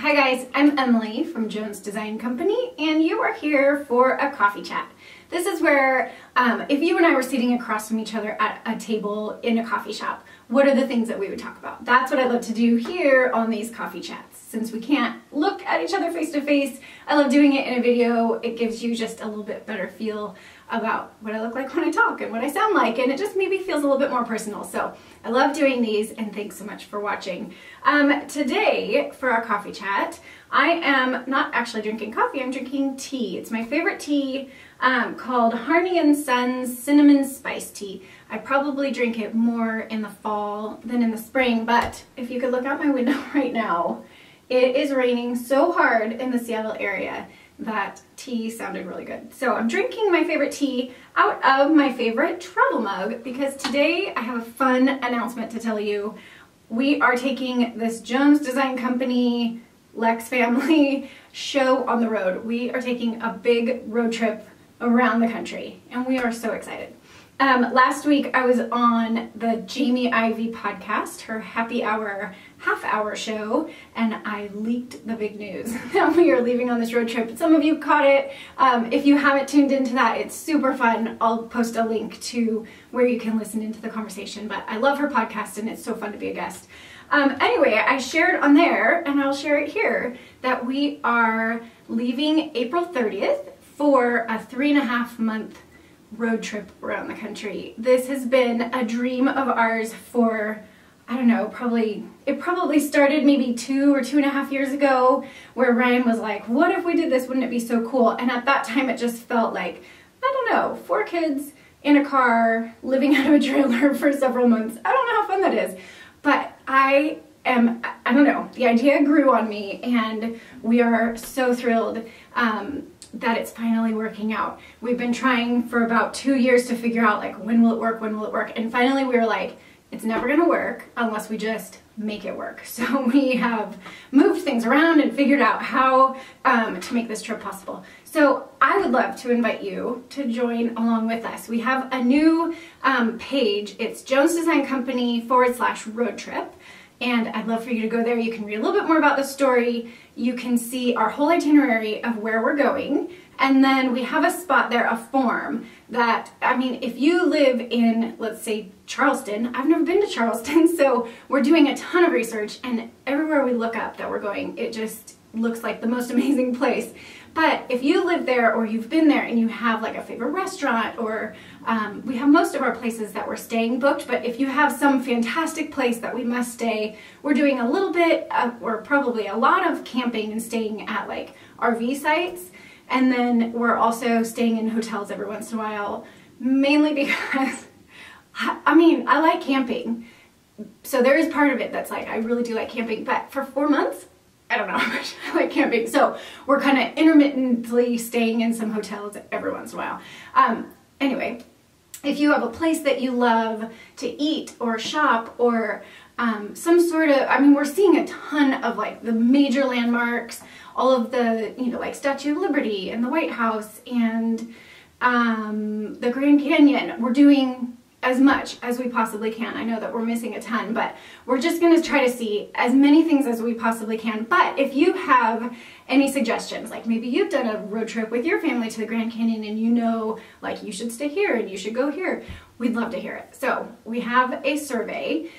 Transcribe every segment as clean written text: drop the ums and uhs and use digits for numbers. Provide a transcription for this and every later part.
Hi guys, I'm Emily from Jones Design Company, and you are here for a coffee chat. This is where, if you and I were sitting across from each other at a table in a coffee shop, what are the things that we would talk about? That's what I love to do here on these coffee chats. Since we can't look at each other face to face, I love doing it in a video. It gives you just a little bit better feel about what I look like when I talk and what I sound like, and it just maybe feels a little bit more personal. So I love doing these, and thanks so much for watching. Today, for our coffee chat, I am not actually drinking coffee, I'm drinking tea. It's my favorite tea called Harney & Sons Cinnamon Spice Tea. I probably drink it more in the fall than in the spring, but if you could look out my window right now, it is raining so hard in the Seattle area that tea sounded really good. So I'm drinking my favorite tea out of my favorite travel mug because today I have a fun announcement to tell you. We are taking this Jones Design Company Lex family show on the road. We are taking a big road trip around the country, and we are so excited. Last week I was on the Jamie Ivey podcast, her happy hour, half-hour show, and I leaked the big news that we are leaving on this road trip. Some of you caught it. If you haven't tuned into that, it's super fun. I'll post a link to where you can listen into the conversation, but I love her podcast and it's so fun to be a guest. Anyway, I shared on there, and I'll share it here, that we are leaving April 30th for a 3.5-month road trip around the country. This has been a dream of ours for, I don't know, it probably started maybe 2 or 2.5 years ago, where Ryan was like, what if we did this? Wouldn't it be so cool? And at that time it just felt like, I don't know, 4 kids in a car living out of a trailer for several months. I don't know how fun that is, but I don't know, the idea grew on me, and we are so thrilled that it's finally working out. We've been trying for about 2 years to figure out, like, when will it work, and finally we were like, it's never gonna work unless we just make it work. So we have moved things around and figured out how to make this trip possible. So I would love to invite you to join along with us. We have a new page. It's Jones Design Company /road trip. And I'd love for you to go there. You can read a little bit more about the story. You can see our whole itinerary of where we're going. And then we have a spot there, a form that, I mean, if you live in, let's say, Charleston, I've never been to Charleston, so we're doing a ton of research, and everywhere we look up that we're going, it just looks like the most amazing place. But if you live there, or you've been there and you have like a favorite restaurant, or we have most of our places that we're staying booked, but if you have some fantastic place that we must stay, we're doing a little bit or probably a lot of camping and staying at like RV sites. And then we're also staying in hotels every once in a while, mainly because, I mean, I like camping. So there is part of it that's like, I really do like camping, but for 4 months, I don't know how much I like camping. So we're kind of intermittently staying in some hotels every once in a while. Anyway, if you have a place that you love to eat or shop, or some sort of, I mean, we're seeing a ton of like the major landmarks, all of the, you know, like Statue of Liberty and the White House and the Grand Canyon. We're doing as much as we possibly can. I know that we're missing a ton, but we're just going to try to see as many things as we possibly can. But if you have any suggestions, like maybe you've done a road trip with your family to the Grand Canyon and you know, like, you should stay here and you should go here, we'd love to hear it. So we have a survey.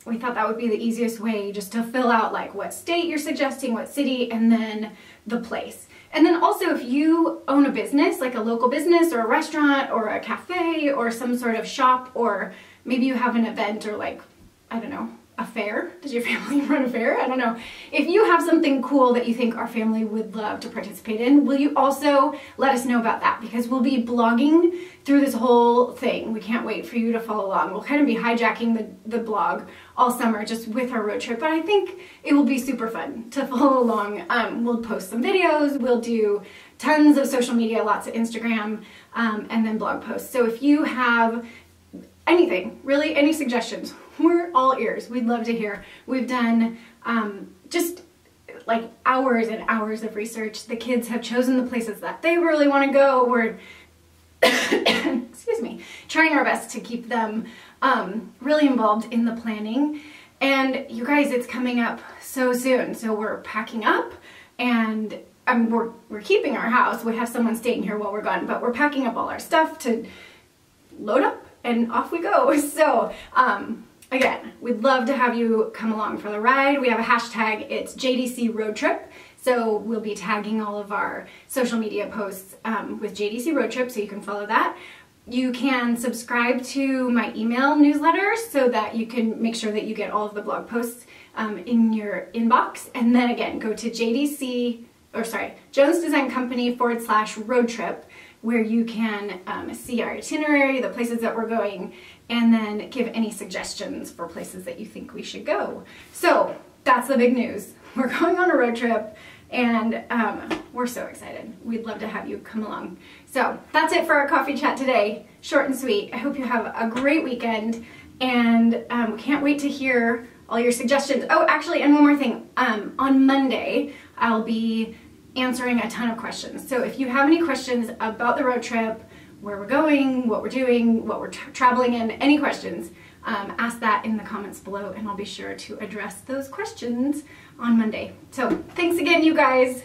We thought that would be the easiest way, just to fill out like what state you're suggesting, what city, and then the place. And then also, if you own a business, like a local business or a restaurant or a cafe or some sort of shop, or maybe you have an event, or like, I don't know, a fair. Does your family run a fair? I don't know. If you have something cool that you think our family would love to participate in, will you also let us know about that? Because we'll be blogging through this whole thing. We can't wait for you to follow along. We'll kind of be hijacking the blog all summer just with our road trip, but I think it will be super fun to follow along. We'll post some videos, we'll do tons of social media, lots of Instagram, and then blog posts. So if you have anything, really any suggestions, we're all ears. We'd love to hear. We've done just like hours and hours of research. The kids have chosen the places that they really want to go. We're excuse me, trying our best to keep them really involved in the planning. And you guys, it's coming up so soon. So we're packing up, and we're keeping our house. We have someone staying here while we're gone, but we're packing up all our stuff to load up and off we go. So again, we'd love to have you come along for the ride. We have a hashtag, it's JDC Road Trip. So we'll be tagging all of our social media posts with JDC Road Trip, so you can follow that. You can subscribe to my email newsletter so that you can make sure that you get all of the blog posts in your inbox. And then again, go to Jones Design Company /road trip, where you can see our itinerary, the places that we're going, and then give any suggestions for places that you think we should go. So that's the big news. We're going on a road trip, and we're so excited. We'd love to have you come along. So that's it for our coffee chat today. Short and sweet. I hope you have a great weekend, and can't wait to hear all your suggestions. Oh, actually, and one more thing. On Monday, I'll be answering a ton of questions. So if you have any questions about the road trip, where we're going, what we're doing, what we're traveling in, any questions, ask that in the comments below, and I'll be sure to address those questions on Monday. So thanks again, you guys.